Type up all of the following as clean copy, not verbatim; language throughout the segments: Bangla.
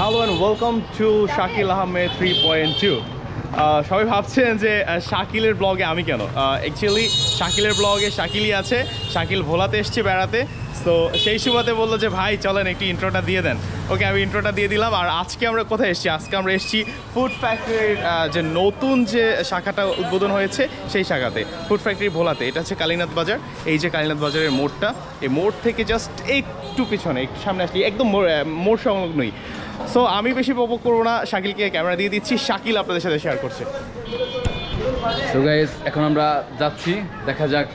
Hello and welcome to Shakil Ahmed 3.2. সবাই ভাবছেন যে শাকিলের ব্লগে আমি কেন, অ্যাকচুয়ালি শাকিলের ব্লগে শাকিলই আছে। শাকিল ভোলাতে এসছে বেড়াতে, তো সেই সুবাদে বললো যে ভাই চলেন একটি ইন্ট্রোটা দিয়ে দেন। ওকে, আমি ইন্ট্রোটা দিয়ে দিলাম। আর আজকে আমরা কোথায় এসেছি? আজকে আমরা এসেছি ফুড ফ্যাক্টরির যে নতুন যে শাখাটা উদ্বোধন হয়েছে সেই শাখাতে, ফুড ফ্যাক্টরি ভোলাতে। এটা হচ্ছে কালীনাথ বাজার। এই যে কালীনাথ বাজারের মোড়টা, এই মোড় থেকে জাস্ট একটু পিছনে, একটু সামনে আসলে একদম মোড় সংলগ্নই। সো আমি বেশি উপভোগ করবো না, শাকিলকে ক্যামেরা দিয়ে দিচ্ছি, শাকিল আপনাদের সাথে শেয়ার করছে। সো গাইস, এখন আমরা যাচ্ছি, দেখা যাক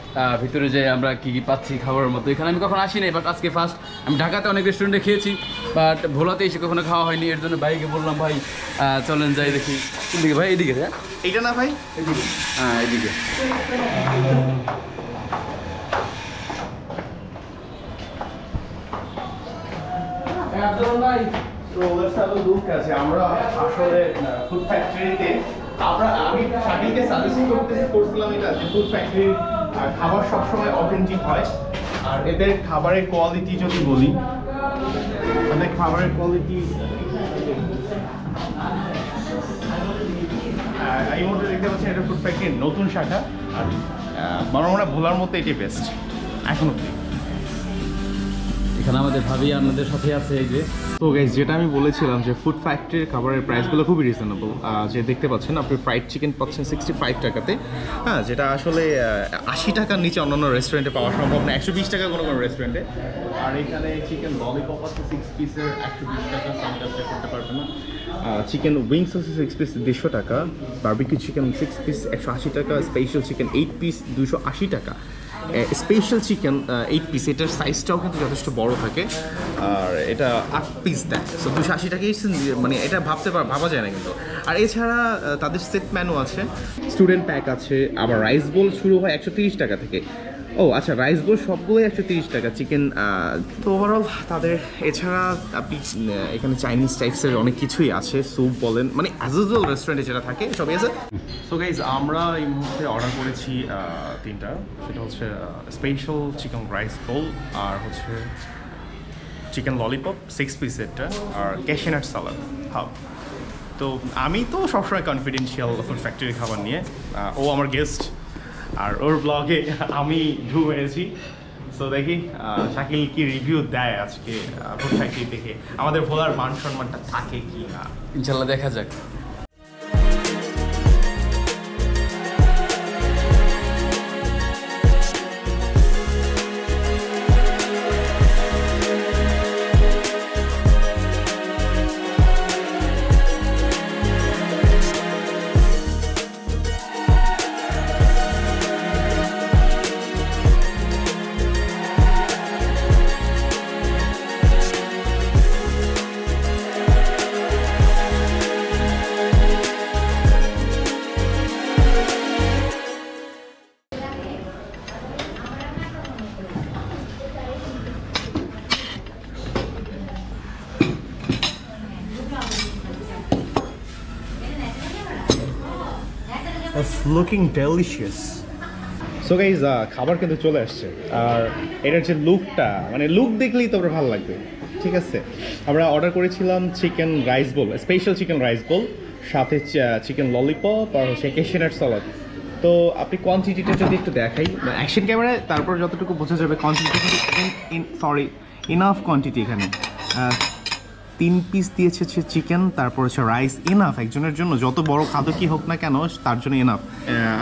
ভিতরে যে আমরা কি কি পাচ্ছি খাবারের মতো। এখানে আমি কখনো আসি নাই, বাট আজকে ফার্স্ট। আমি ঢাকাতে অনেক রেস্টুরেন্টে খেয়েছি, বাট ভোলাতে এসে কখনো খাওয়া হয়নি। এর জন্য ভাইকে বললাম, ভাই চলেন যাই দেখি। কোন দিকে ভাই? এইদিকে? হ্যাঁ এইটা না ভাই, এদিকে। হ্যাঁ এদিকে। আমরা আসলে ফুড ফ্যাক্টরিতে আমি শাকিলকে সাজেশন করছিলাম এটা, যে ফুড ফ্যাক্টরির খাবার সবসময় অথেন্টিক হয়। আর এদের খাবারের কোয়ালিটি যদি বলি, এদের খাবারের কোয়ালিটি এই মুহূর্তে দেখতে পাচ্ছেন এটা ফুড ফ্যাক্টরির নতুন শাখা। আর আমার মনে হয় ভোলার মধ্যে এটি বেস্ট এখন অব্দি। এখানে আমাদের ভাবি আপনাদের সাথে আছে। এই যে তো গাইস, যেটা আমি বলেছিলাম যে ফুড ফ্যাক্টরির খাবারের প্রাইসগুলো খুবই রিজনেবল। যে দেখতে পাচ্ছেন আপনি ফ্রাইড চিকেন পাচ্ছেন 65 টাকাতে, হ্যাঁ, যেটা আসলে 80 টাকার নিচে অন্যান্য রেস্টুরেন্টে পাওয়া সম্ভব না, 120 টাকা কোনো কোনো রেস্টুরেন্টে। আর এখানে চিকেন ললিপপ আছে 6 পিসের 120 টাকা, সামটা পে করতে পারবে না। চিকেন উইংস আছে 6 পিস 150 টাকা, বারবিকিউ চিকেন 6 পিস 180 টাকা, স্পেশাল চিকেন 8 পিস 280 টাকা। স্পেশাল চিকেন 8 পিস, এটার সাইজটাও কিন্তু যথেষ্ট বড় থাকে। আর এটা 8 পিস দেয়, সো 280 টাকাই, মানে এটা ভাবা যায় না কিন্তু। আর এছাড়া তাদের সেট মেনু আছে, স্টুডেন্ট প্যাক আছে, আবার রাইস বোল শুরু হয় 130 টাকা থেকে। ও আচ্ছা, রাইস বোল সবগুলোই 130 টাকা। চিকেন তো ওভারঅল তাদের, এছাড়া আপনি এখানে চাইনিজ টাইপসের অনেক কিছুই আছে, স্যুপ বলেন, মানে অ্যাজ ইউজুয়াল রেস্টুরেন্টে যেটা থাকে সবই আছে। সো গাইজ, আমরা এই মুহূর্তে অর্ডার করেছি 3টা। সেটা হচ্ছে স্পেশাল চিকেন রাইস বোল, আর হচ্ছে চিকেন ললিপপ 6 পিসেরটা, আর ক্যাশিনাট সালাদ হাব। তো আমি তো সবসময় কনফিডেন্সিয়াল ফুড ফ্যাক্টরির খাবার নিয়ে, ও আমার গেস্ট, আর ওর ব্লগে আমি ঢু মেরেছি। সো দেখি শাকিল কি রিভিউ দেয় আজকে ফুড ফ্যাক্টরি থেকে, আমাদের ভোলার মান সম্মানটা থাকে কি না, ইনশাল্লাহ দেখা যাক। It's looking delicious. So guys, খাবার কিন্তু চলে আসছে। আর এটার যে লুকটা, মানে লুক দেখলেই তো ভালো লাগবে, ঠিক আছে। আমরা অর্ডার করেছিলাম chicken rice bowl, special chicken rice bowl, সাথে চিকেন ললিপপ আর হচ্ছে ক্যাশিনাট সালাদ। তো আপনি কোয়ান্টিটিটা যদি একটু দেখাই অ্যাকশন ক্যামেরায়, তারপর যতটুকু বোঝা যাবে কোয়ান্টিটি, সরি ইনাফ কোয়ান্টিটি এখানে। 3 পিস দিয়েছে হচ্ছে চিকেন, তারপর হচ্ছে রাইস, এনাফ একজনের জন্য, যত বড় খাদকই হোক না কেন তার জন্য এনাফ।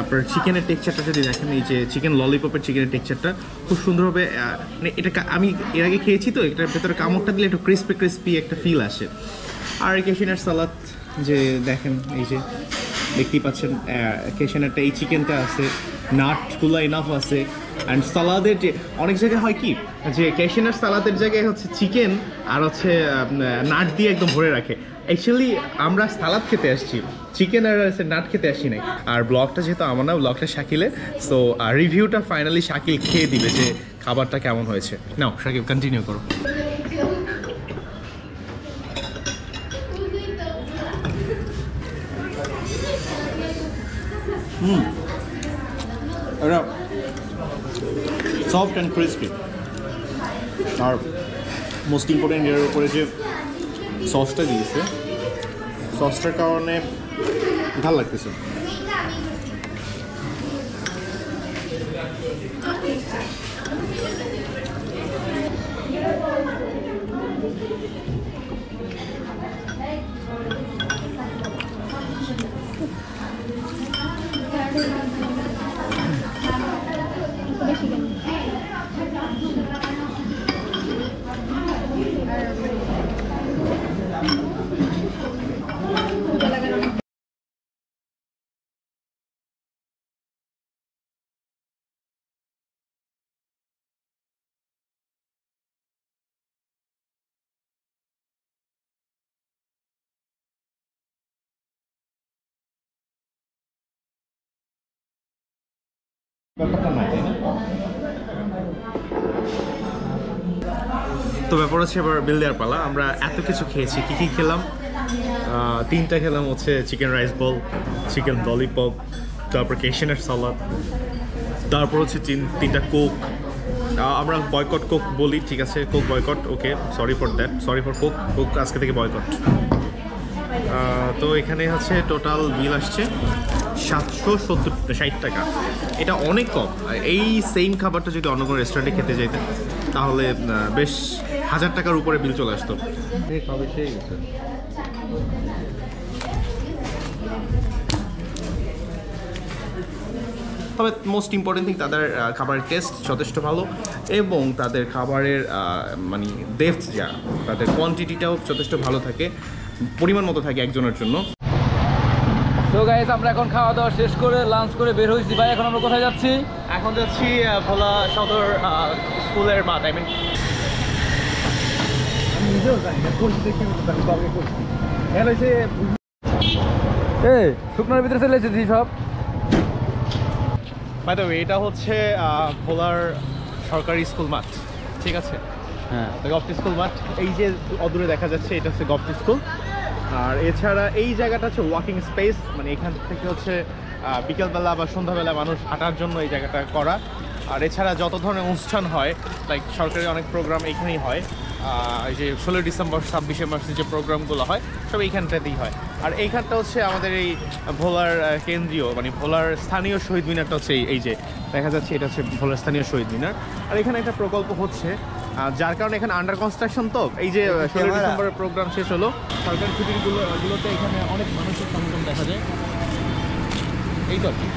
আপনার চিকেনের টেক্সচারটা যদি দেখেন, এই যে চিকেন ললিপপের চিকেনের টেক্সচারটা খুব সুন্দরভাবে, মানে এটা আমি এর আগে খেয়েছি তো, এটার ভেতরে কামড়টা দিলে একটু ক্রিস্পি একটা ফিল আসে। আর কেশিনার সালাদ যে দেখেন, এই যে দেখতেই পাচ্ছেন কেশিনারটা, এই চিকেনটা আছে, নাটগুলো এনাফ আছে। অ্যান্ড সালাদের যে অনেক জায়গায় হয় কি যে কেশিনার সালাদের জায়গায় হচ্ছে চিকেন আর হচ্ছে নাট দিয়ে একদম ভরে রাখে। অ্যাকচুয়ালি আমরা সালাদ খেতে আসছি, চিকেন আর নাট খেতে আসি নাই। আর ব্লগটা যেহেতু আমার না, ব্লগটা শাকিলের, সো রিভিউটা ফাইনালি শাকিল খেয়ে দিবে যে খাবারটা কেমন হয়েছে। নাও শাকিল, কন্টিনিউ করো। এটা সফট অ্যান্ড ক্রিস্পি, আর মোস্ট ইম্পর্টেন্ট এর উপরে যে সসটা দিয়েছে, সসটার কারণে ভালো লাগতেছে। ব্যাপারটা নাই, তাই না? তো ব্যাপার হচ্ছে এবার বিল দেওয়ার পালা। আমরা এত কিছু খেয়েছি, কী কী খেলাম? 3টা খেলাম হচ্ছে চিকেন রাইস বল, চিকেন ললিপপ, তারপর কেশিনার সালাদ, তারপর হচ্ছে 3টা কোক। আমরা বয়কট কোক বলি, ঠিক আছে, Coke boycott, okay, sorry for that, sorry for Coke আজকে থেকে বয়কট। তো এখানে হচ্ছে টোটাল বিল আসছে 760 টাকা। এটা অনেক কম। এই সেম খাবারটা যদি অন্য কোনো রেস্টুরেন্টে খেতে যাইতেন তাহলে বেশ 1000 টাকার উপরে বিল চলে আসতো। তবে মোস্ট ইম্পর্টেন্ট থিং, তাদের খাবারের টেস্ট যথেষ্ট ভালো এবং তাদের খাবারের মানে ডেপথ, যা তাদের কোয়ান্টিটিটাও যথেষ্ট ভালো থাকে, পরিমাণ মতো থাকে একজনের জন্য। তো গাইস, আমরা এখন খাওয়া দাওয়া শেষ করে লাঞ্চ করে বের হয়েছি। ভাই এখন আমরা কোথায় যাচ্ছি? এখন যাচ্ছি ভোলা সদর স্কুলের মাঠ। আই মিন শুকনোর ভিতরে চলে এসেছি সব। বাই দ্য ওয়ে, এটা হচ্ছে ভোলার সরকারি স্কুল মাঠ, ঠিক আছে? হ্যাঁ, গভটি স্কুল মাঠ, এই যে অদূরে দেখা যাচ্ছে এটা হচ্ছে গভটি স্কুল। আর এছাড়া এই জায়গাটা হচ্ছে ওয়াকিং স্পেস, মানে এখান থেকে হচ্ছে বিকেলবেলা বা সন্ধ্যাবেলা মানুষ হাঁটার জন্য এই জায়গাটা করা। আর এছাড়া যত ধরনের অনুষ্ঠান হয়, লাইক সরকারি অনেক প্রোগ্রাম এইখানেই হয়। এই যে 16 ডিসেম্বর 26শে মার্চে যে প্রোগ্রামগুলো হয় সব এইখানটাতেই হয়। আর এইখানটা হচ্ছে আমাদের এই ভোলার কেন্দ্রীয়, মানে ভোলার স্থানীয় শহীদ মিনারটা হচ্ছে এই যে দেখা যাচ্ছে, এটা হচ্ছে ভোলার স্থানীয় শহীদ মিনার। আর এখানে একটা প্রকল্প হচ্ছে, যার কারণে এখানে আন্ডার কনস্ট্রাকশন। তো এই যে 16 ডিসেম্বরের প্রোগ্রাম শেষ হলো, সরকারি ছুটিগুলোতে এখানে অনেক মানুষের সমাগম দেখা যায়। এই তো আর কি।